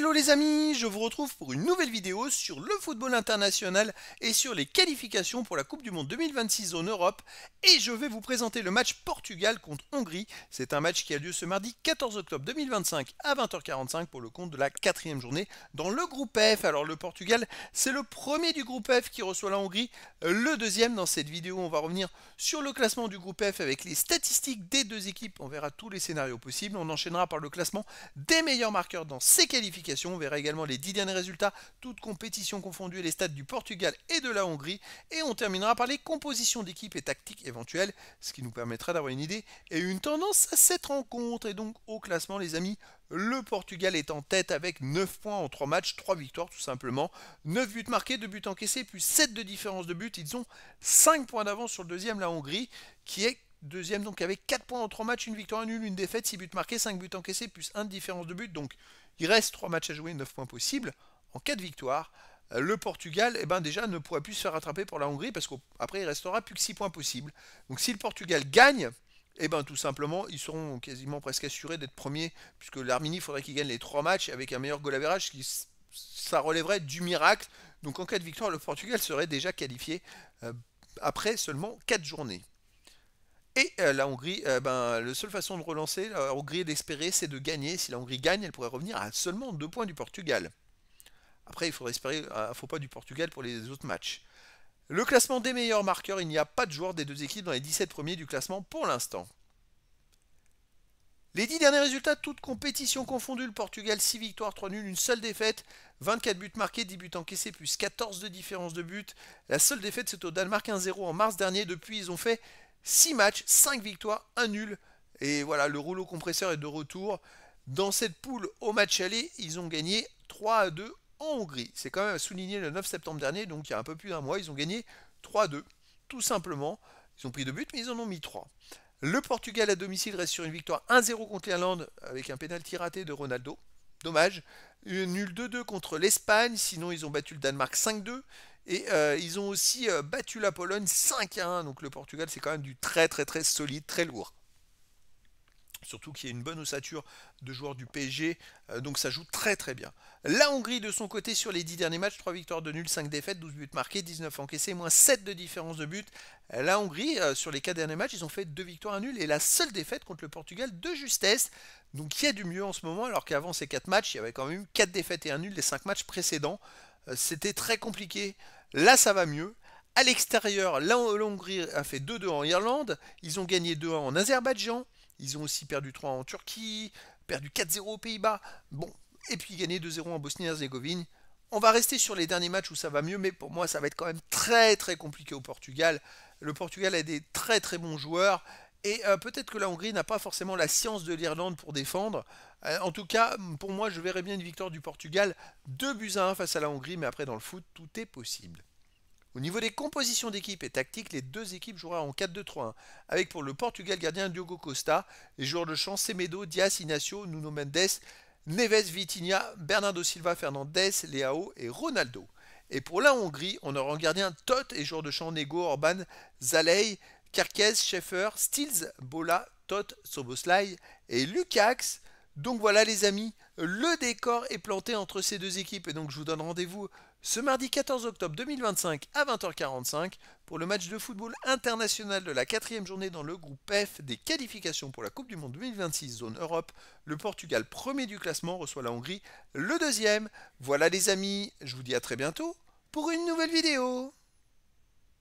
Hello les amis, je vous retrouve pour une nouvelle vidéo sur le football international et sur les qualifications pour la Coupe du Monde 2026 en Europe. Et je vais vous présenter le match Portugal contre Hongrie. C'est un match qui a lieu ce mardi 14 octobre 2025 à 20h45 pour le compte de la quatrième journée dans le groupe F. Alors le Portugal, c'est le premier du groupe F qui reçoit la Hongrie, le deuxième. Dans cette vidéo, on va revenir sur le classement du groupe F avec les statistiques des deux équipes. On verra tous les scénarios possibles. On enchaînera par le classement des meilleurs marqueurs dans ces qualifications. On verra également les 10 derniers résultats, toutes compétitions confondues, et les stats du Portugal et de la Hongrie. Et on terminera par les compositions d'équipes et tactiques éventuelles, ce qui nous permettra d'avoir une idée et une tendance à cette rencontre. Et donc au classement les amis, le Portugal est en tête avec 9 points en 3 matchs, 3 victoires tout simplement. 9 buts marqués, 2 buts encaissés, plus 7 de différence de but. Ils ont 5 points d'avance sur le deuxième, la Hongrie, qui est deuxième donc avec 4 points en 3 matchs, une victoire, un nul, une défaite, 6 buts marqués, 5 buts encaissés, plus 1 de différence de but. Donc il reste 3 matchs à jouer, 9 points possibles. En cas de victoire, le Portugal déjà ne pourrait plus se faire rattraper pour la Hongrie parce qu'après il restera plus que 6 points possibles. Donc si le Portugal gagne, tout simplement ils seront quasiment presque assurés d'être premiers, puisque l'Arménie, il faudrait qu'il gagne les 3 matchs avec un meilleur goal average, ça relèverait du miracle. Donc en cas de victoire, le Portugal serait déjà qualifié après seulement 4 journées. Et la Hongrie, la seule façon de relancer la Hongrie et d'espérer, c'est de gagner. Si la Hongrie gagne, elle pourrait revenir à seulement 2 points du Portugal. Après, il faudrait espérer un faux pas du Portugal pour les autres matchs. Le classement des meilleurs marqueurs, il n'y a pas de joueurs des deux équipes dans les 17 premiers du classement pour l'instant. Les 10 derniers résultats, toutes compétitions confondues, le Portugal 6 victoires, 3 nuls, une seule défaite, 24 buts marqués, 10 buts encaissés, plus 14 de différence de but. La seule défaite, c'est au Danemark 1-0 en mars dernier. Depuis, ils ont fait 6 matchs, 5 victoires, 1 nul. Et voilà, le rouleau compresseur est de retour. Dans cette poule au match aller, ils ont gagné 3-2 en Hongrie. C'est quand même à souligner, le 9 septembre dernier, donc il y a un peu plus d'un mois, ils ont gagné 3-2. Tout simplement, ils ont pris 2 buts, mais ils en ont mis 3. Le Portugal à domicile reste sur une victoire 1-0 contre l'Irlande avec un pénalty raté de Ronaldo. Dommage. Une nul 2-2 contre l'Espagne, sinon ils ont battu le Danemark 5-2. Et ils ont aussi battu la Pologne 5-1. Donc le Portugal, c'est quand même du très solide, très lourd. Surtout qu'il y a une bonne ossature de joueurs du PSG, donc ça joue très bien. La Hongrie de son côté sur les 10 derniers matchs, 3 victoires de nul, 5 défaites, 12 buts marqués, 19 encaissés, moins 7 de différence de but. La Hongrie, sur les 4 derniers matchs, ils ont fait 2 victoires, 1 nul et la seule défaite contre le Portugal de justesse. Donc il y a du mieux en ce moment, alors qu'avant ces 4 matchs, il y avait quand même eu 4 défaites et 1 nul des 5 matchs précédents. C'était très compliqué. Là ça va mieux. À l'extérieur, la Hongrie a fait 2-2 en Irlande, ils ont gagné 2-1 en Azerbaïdjan. Ils ont aussi perdu 3 en Turquie, perdu 4-0 aux Pays-Bas. Bon, et puis gagné 2-0 en Bosnie-Herzégovine. On va rester sur les derniers matchs où ça va mieux, mais pour moi, ça va être quand même très compliqué au Portugal. Le Portugal a des très bons joueurs. Et peut-être que la Hongrie n'a pas forcément la science de l'Irlande pour défendre. En tout cas, pour moi, je verrais bien une victoire du Portugal. 2-1 face à la Hongrie, mais après, dans le foot, tout est possible. Au niveau des compositions d'équipe et tactiques, les deux équipes joueront en 4-2-3-1, avec pour le Portugal gardien Diogo Costa, les joueurs de champ Semedo, Dias, Inacio, Nuno Mendes, Neves, Vitinha, Bernardo Silva, Fernandes, Leao et Ronaldo. Et pour la Hongrie, on aura en gardien Tot et joueurs de champ Nego, Orban, Zalei, Kerkez, Schaeffer, Stills, Bola, Tot, Soboslai et Lukacs. Donc voilà les amis, le décor est planté entre ces deux équipes et donc je vous donne rendez-vous ce mardi 14 octobre 2025 à 20h45 pour le match de football international de la quatrième journée dans le groupe F des qualifications pour la Coupe du Monde 2026 zone Europe. Le Portugal, premier du classement, reçoit la Hongrie, le deuxième. Voilà les amis, je vous dis à très bientôt pour une nouvelle vidéo.